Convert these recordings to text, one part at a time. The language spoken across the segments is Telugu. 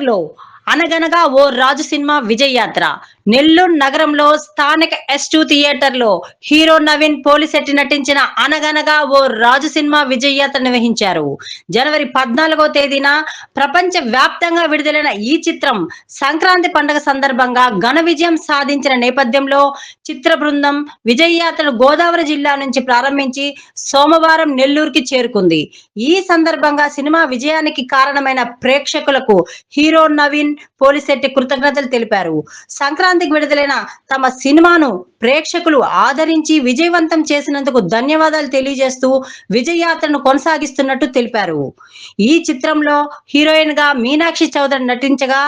నెల్లూరులో అనగనగా ఓ రాజు సినిమా విజయయాత్ర. నెల్లూరు నగరంలో స్థానిక S2 థియేటర్లో హీరో నవీన్ పోలిశెట్టి నటించిన అనగనగా ఓ రాజు సినిమా విజయయాత్ర నిర్వహించారు. జనవరి 14వ తేదీన ప్రపంచ వ్యాప్తంగా విడుదలైన ఈ చిత్రం సంక్రాంతి పండుగ సందర్భంగా ఘన విజయం సాధించిన నేపథ్యంలో చిత్ర బృందం విజయయాత్రను గోదావరి జిల్లా నుంచి ప్రారంభించి సోమవారం నెల్లూరుకి చేరుకుంది. ఈ సందర్భంగా సినిమా విజయానికి కారణమైన ప్రేక్షకులకు హీరో నవీన్ పోలిశెట్టి కృతజ్ఞతలు తెలిపారు. సంక్రాంతికి విడుదలైన తమ సినిమాను ప్రేక్షకులు ఆదరించి విజయవంతం చేసినందుకు ధన్యవాదాలు తెలియజేస్తూ విజయయాత్రను కొనసాగిస్తున్నట్టు తెలిపారు. ఈ చిత్రంలో హీరోయిన్ గా మీనాక్షి చౌదరి నటించగా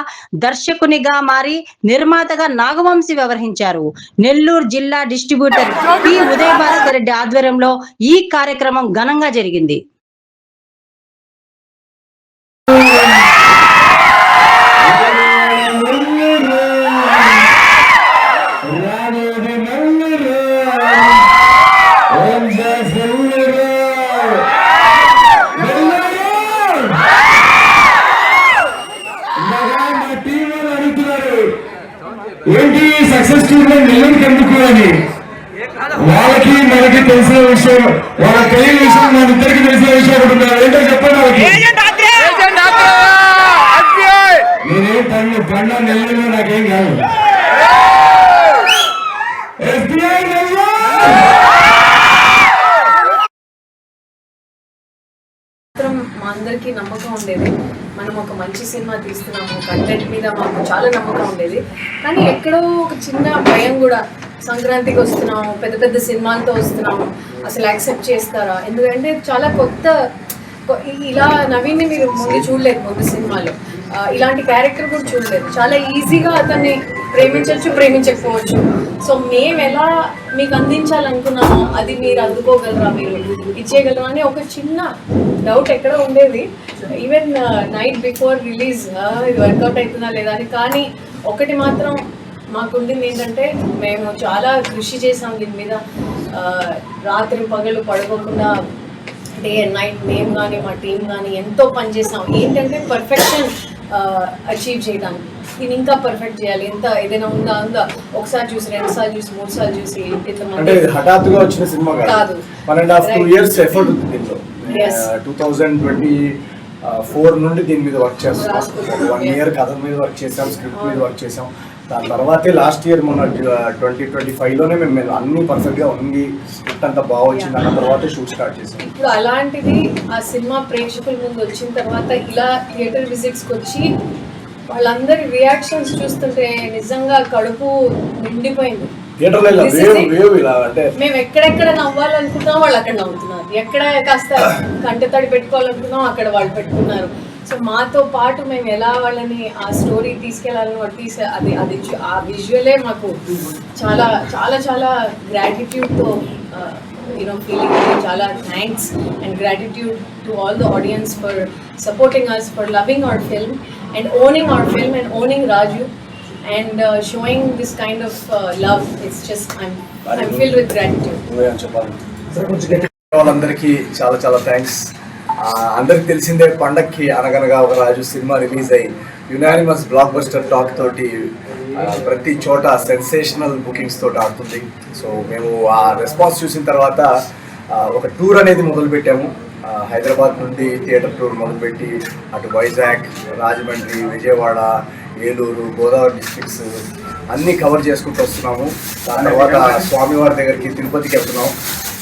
దర్శకునిగా మారి నిర్మాతగా నాగవంశి వ్యవహరించారు. నెల్లూరు జిల్లా డిస్ట్రిబ్యూటర్ పి ఉదయ భాస్కర్ రెడ్డి ఆధ్వర్యంలో ఈ కార్యక్రమం ఘనంగా జరిగింది. ఏంటి సక్సెస్ స్టోరీ నెల్లూరుకి ఎందుకు అని వాళ్ళకి మనకి తెలిసిన విషయం, వాళ్ళకి తెలియని విషయం, మన ఇద్దరికి తెలిసిన విషయం ఒకటి ఉన్నారు. ఏంటో చెప్పండి వాళ్ళకి. నేనేం పండు నెల్లూరులో నాకేం కాదు. మా అందరికీ నమ్మకం ఉండేది, మనం ఒక మంచి సినిమా తీస్తున్నాము, కంటెంట్ మీద మాకు చాలా నమ్మకం ఉండేది. కానీ ఎక్కడో ఒక చిన్న భయం కూడా, సంక్రాంతికి వస్తున్నాము, పెద్ద పెద్ద సినిమాలతో వస్తున్నాము, అసలు యాక్సెప్ట్ చేస్తారా? ఎందుకంటే చాలా కొత్త, ఇలా నవీన్ని మీరు ముందు చూడలేదు, ముందు సినిమాలో ఇలాంటి క్యారెక్టర్ కూడా చూడలేదు. చాలా ఈజీగా అతన్ని ప్రేమించవచ్చు, ప్రేమించకపోవచ్చు. సో మేము ఎలా మీకు అందించాలనుకున్నామో అది మీరు అందుకోగలరా, మీరు ఇచ్చేయగలరా అని ఒక చిన్న డౌట్ ఎక్కడ ఉండేది. ఈవెన్ నైట్ బిఫోర్ రిలీజ్ ఇది వర్కౌట్ అవుతుందా లేదా అని. కానీ ఒకటి మాత్రం మాకుండింది ఏంటంటే, మేము చాలా కృషి చేసాం దీని మీద. రాత్రి పగలు పడుకోకుండా డే అండ్ నైట్ మేము కానీ మా టీం కానీ ఎంతో పనిచేసాం. ఏంటంటే పర్ఫెక్షన్ అచీవ్ చేయడానికి, దీన్ని ఇంకా పర్ఫెక్ట్ చేయాలి. ఎంత ఏదైనా ఉందా ఒకసారి చూసి, 2 సార్లు చూసి, 3 సార్లు చూసి అంటే హఠాత్తుగా వచ్చిన సినిమా కాదు. 1.5-2 years ఎఫర్ట్ ఉంది దీంట్లో. 2024 నుండి దీని మీద వర్క్ చేస్తాం. 1 year కథ మీద వర్క్ చేసాం, స్క్రిప్ట్ మీద వర్క్ చేసాం. దాని తర్వాతే లాస్ట్ ఇయర్ మన 2025లోనే మేము అన్ని పర్ఫెక్ట్గా ఉంది, స్క్రిప్ట్ అంతా బాగా వచ్చింది అన్న తర్వాతే షూట్ స్టార్ట్ చేసాం. ఇప్పుడు అలాంటిది ఆ సినిమా ప్రేక్షకుల ముందు వచ్చిన తర్వాత ఇలా థియేటర్ విజిట్స్కి వచ్చి వాళ్ళందరి రియాక్షన్స్ చూస్తుంటే నిజంగా కడుపు నిండిపోయింది. మేము ఎక్కడెక్కడ నవ్వాలనుకుంటున్నాం వాళ్ళు అక్కడ నవ్వుతున్నారు, ఎక్కడ కాస్త కంటతడి పెట్టుకోవాలనుకున్నాం అక్కడ వాళ్ళు పెట్టుకున్నారు. సో మాతో పాటు మేము ఎలా వాళ్ళని ఆ స్టోరీ తీసుకెళ్ళాలని వాళ్ళు అది ఆ విజువలే మాకు చాలా చాలా చాలా గ్రాటిట్యూడ్తో ఫీలింగ్. చాలా thanks and gratitude to all the audience for supporting us, for loving our film and owning our film and owning Raju and showing this kind of love. It's just I'm filled with gratitude. వాళ్ళందరికీ చాలా చాలా థ్యాంక్స్. అందరికి తెలిసిందే, పండక్కి అనగనగా ఒక రాజు సినిమా రిలీజ్ అయ్యి యునానిమస్ బ్లాక్ బస్టర్ టాక్ తోటి ప్రతి చోట సెన్సేషనల్ బుకింగ్స్ తోటి ఆడుతుంది. సో మేము ఆ రెస్పాన్స్ చూసిన తర్వాత ఒక టూర్ అనేది మొదలుపెట్టాము. హైదరాబాద్ నుండి థియేటర్ టూర్ మొదలుపెట్టి అటు వైజాగ్, రాజమండ్రి, విజయవాడ, ఏలూరు, గోదావరి డిస్ట్రిక్ట్స్ అన్నీ కవర్ చేసుకుంటూ వస్తున్నాము. దాని తర్వాత స్వామివారి దగ్గరికి తిరుపతికి వెళ్తున్నాం.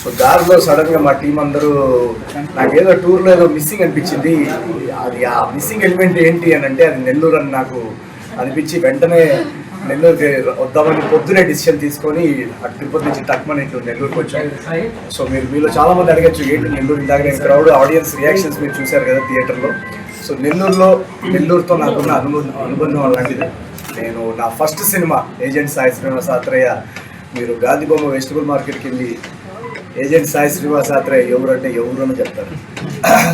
సో దారిలో సడన్గా మా టీం అందరూ నాకేదో టూర్లో ఏదో మిస్సింగ్ అనిపించింది. అది ఆ మిస్సింగ్ ఎలిమెంట్ ఏంటి అని అంటే అది నెల్లూరు అని నాకు అనిపించి వెంటనే నెల్లూరుకి వద్దామని పొద్దునే డిసిషన్ తీసుకొని అటు తిరుపతి నుంచి టక్మని ఇటు నెల్లూరుకి వచ్చాం. సో మీలో చాలా మంది అడగచ్చు ఏంటి నెల్లూరు, ఇందాక నేను క్రౌడ్ ఆడియన్స్ రియాక్షన్స్ మీరు చూశారు కదా థియేటర్లో. సో నెల్లూరుతో నాకున్న అనుబంధం అలాంటిది. నేను నా first cinema agent Sai Srinivasatreya, మీరు గాంధీ బొమ్మ వెజిటబుల్ మార్కెట్కి వెళ్ళి ఏజెంట్ సాయి శ్రీనివాసాత్రేయ ఎవరు అంటే ఎవరు అని చెప్తారు.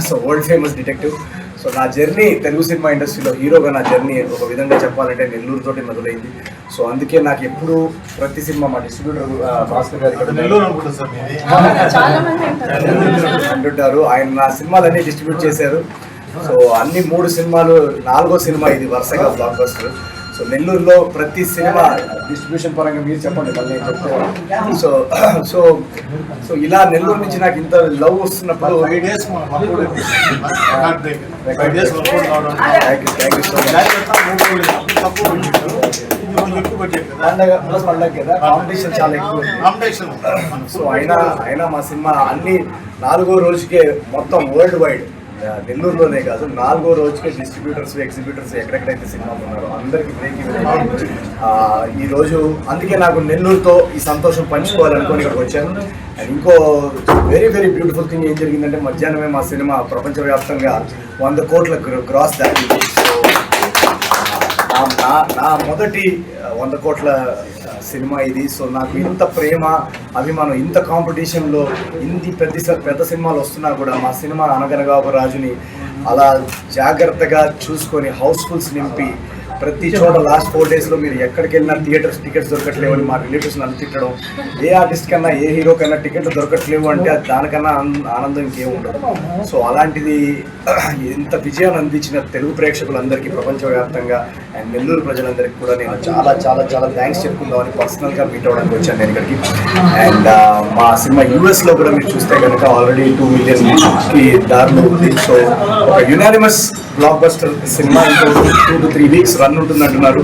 So world famous detective. So నా జర్నీ తెలుగు సినిమా ఇండస్ట్రీలో హీరోగా నా జర్నీ ఒక విధంగా చెప్పాలంటే నెల్లూరుతోటి మొదలైంది. సో అందుకే నాకు ఎప్పుడు ప్రతి సినిమా మా డిస్ట్రిబ్యూటర్ భాస్కర్ గారు అంటుంటారు, ఆయన నా సినిమాలన్నీ డిస్ట్రిబ్యూట్ చేశారు. సో అన్ని 3 సినిమాలు 4వ సినిమా ఇది వరుసగా బ్లాక్ బస్టర్. సో నెల్లూరులో ప్రతి సినిమా డిస్ట్రిబ్యూషన్ పరంగా మీరు చెప్పండి మళ్ళీ నేను చెప్తాను. సో సో సో ఇలా నెల్లూరు నుంచి నాకు ఇంత లవ్ వస్తున్నప్పుడు కాంపిటీషన్ చాలా ఎక్కువ. సో అయినా మా సినిమా అన్ని 4వ రోజుకే మొత్తం వరల్డ్ వైడ్ నెల్లూరులోనే కాదు 4వ రోజుకే డిస్ట్రిబ్యూటర్స్ ఎగ్జిబ్యూటర్స్ ఎక్కడెక్కడైతే సినిమా ఉన్నారో అందరికి బ్రేక్ ఈ రోజు. అందుకే నాకు నెల్లూరుతో ఈ సంతోషం పంచుకోవాలనుకొని ఇక్కడికి వచ్చాను. అండ్ ఇంకో వెరీ వెరీ బ్యూటిఫుల్ థింగ్ ఏం జరిగిందంటే మధ్యాహ్నమే మా సినిమా ప్రపంచవ్యాప్తంగా 100 కోట్ల గ్రాస్ దాటింది. నా మొదటి 100 కోట్ల సినిమా ఇది. సో నాకు ఇంత ప్రేమ అభిమానం, ఇంత కాంపిటీషన్లో ఇన్ని పెద్ద సినిమాలు వస్తున్నా కూడా మా సినిమా అనగనగా ఒక రాజుని అలా జాగ్రత్తగా చూసుకొని హౌస్ఫుల్స్ నింపి ప్రతి చోట లాస్ట్ 4 డేస్లో మీరు ఎక్కడికి వెళ్ళినా టికెట్స్ దొరకట్లేవని మా రిలేటివ్స్ నన్ను తిట్టడం, ఏ ఆర్టిస్ట్ కన్నా ఏ హీరో కన్నా టికెట్లు దొరకట్లేవు అంటే దానికన్నా ఆనందం ఇంకేం ఉండదు. సో అలాంటిది ఇంత విజయాన్ని అందించిన తెలుగు ప్రేక్షకులందరికీ ప్రపంచవ్యాప్తంగా అండ్ నెల్లూరు ప్రజలందరికీ కూడా నేను చాలా చాలా చాలా థ్యాంక్స్ చెప్పుకుందామని పర్సనల్గా మీట్ అవ్వడానికి వచ్చాను నేను ఇక్కడికి. అండ్ మా సినిమా యూఎస్లో కూడా మీరు చూస్తే కనుక ఆల్రెడీ 2 మిలియన్కి దారిలో ఉంది. సో ఒక యునానిమస్ బ్లాక్ బస్టర్ సినిమా ఇంకో 2 to 3 వీక్స్ రన్ ఉంటుంది అంటున్నారు.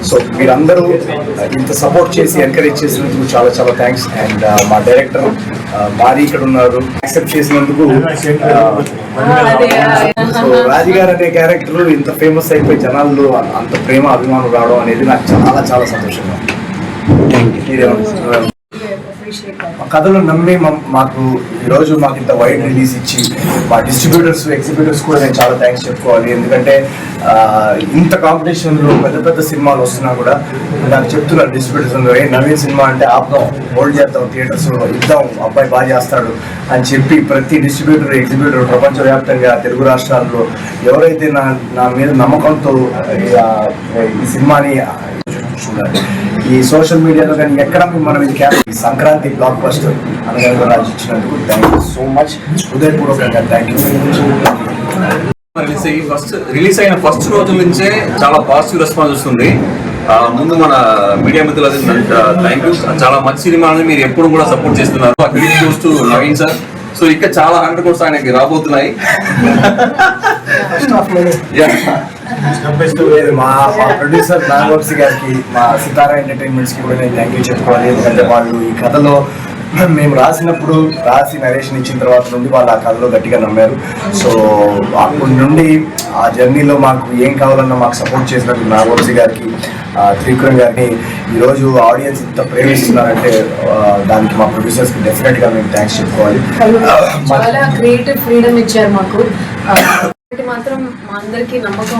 సో మీరందరూ ఇంత సపోర్ట్ చేసి ఎంకరేజ్ చేసినందుకు చాలా చాలా థ్యాంక్స్. అండ్ మా డైరెక్టర్ మారి ఇక్కడ ఉన్నారు, యాక్సెప్ట్ చేసినందుకు. సో రాజుగారు అనే క్యారెక్టర్ ఇంత ఫేమస్ అయిపోయి జనాల్లో అంత ప్రేమ అభిమానం రావడం అనేది నాకు చాలా చాలా సంతోషంగా. మా కథలు నమ్మి మాకు ఈరోజు మాకు ఇంత వైడ్ రిలీజ్ ఇచ్చి మా డిస్ట్రిబ్యూటర్స్ ఎగ్జిబ్యూటర్స్ కూడా నేను చాలా థ్యాంక్స్ చెప్పుకోవాలి. ఎందుకంటే ఇంత కాంపిటీషన్లో పెద్ద సినిమాలు వస్తున్నా కూడా నాకు చెప్తున్నారు డిస్ట్రిబ్యూటర్స్, నవీన్ సినిమా అంటే ఆపుదాం, హోల్డ్ చేద్దాం, థియేటర్స్లో ఇద్దాం, అబ్బాయి బాగా చేస్తాడు అని చెప్పి ప్రతి ఎగ్జిబ్యూటర్ ప్రపంచవ్యాప్తంగా తెలుగు రాష్ట్రాల్లో ఎవరైతే నా మీద నమ్మకంతో ఈ సినిమాని ఈ సోషల్ మీడియాలో కానీ ఎక్కడ మనం ఇది సంక్రాంతి బ్లాక్ బస్టర్ అనగా రాజు ఇచ్చినందుకు థ్యాంక్ యూ సో మచ్. హృదయపూర్వకంగా థ్యాంక్ యూ. రిలీజ్ అయిన ఫస్ట్ రోజు నుంచే చాలా పాజిటివ్ రెస్పాన్స్ వస్తుంది. ముందు మన మీడియా మిత్రులు థ్యాంక్ యూ. చాలా మంచి సినిమాని మీరు ఎప్పుడు కూడా సపోర్ట్ చేస్తున్నారు. Credit goes to Naveen sir. So ఇక్కడ చాలా 100 కోర్స్ ఆయనకి రాబోతున్నాయి. మా ప్రొడ్యూసర్ నాగవంశీ గారికి, మా సితారా ఎంటర్టైన్మెంట్స్ కి కూడా నేను థ్యాంక్ యూ చెప్పుకోవాలి. ఎందుకంటే వాళ్ళు ఈ కథలో మేము రాసి నరేషన్ ఇచ్చిన తర్వాత నుండి వాళ్ళు ఆ కథలో గట్టిగా నమ్మారు. సో అప్పటి నుండి ఆ జర్నీలో మాకు ఏం కావాలన్నా మాకు సపోర్ట్ చేసినట్టు నాగవంశీ గారికి, త్రివిక్రమ్ గారిని ఈరోజు ఆడియన్స్ ఇంత ప్రేమిస్తున్నారంటే దానికి మా ప్రొడ్యూసర్స్కి డెఫినెట్గా మేము థ్యాంక్స్ చెప్పుకోవాలి. చాలా క్రియేటివ్ ఫ్రీడమ్ ఇచ్చారు మాకు. మాత్రం మా అందరికీ నమ్మకం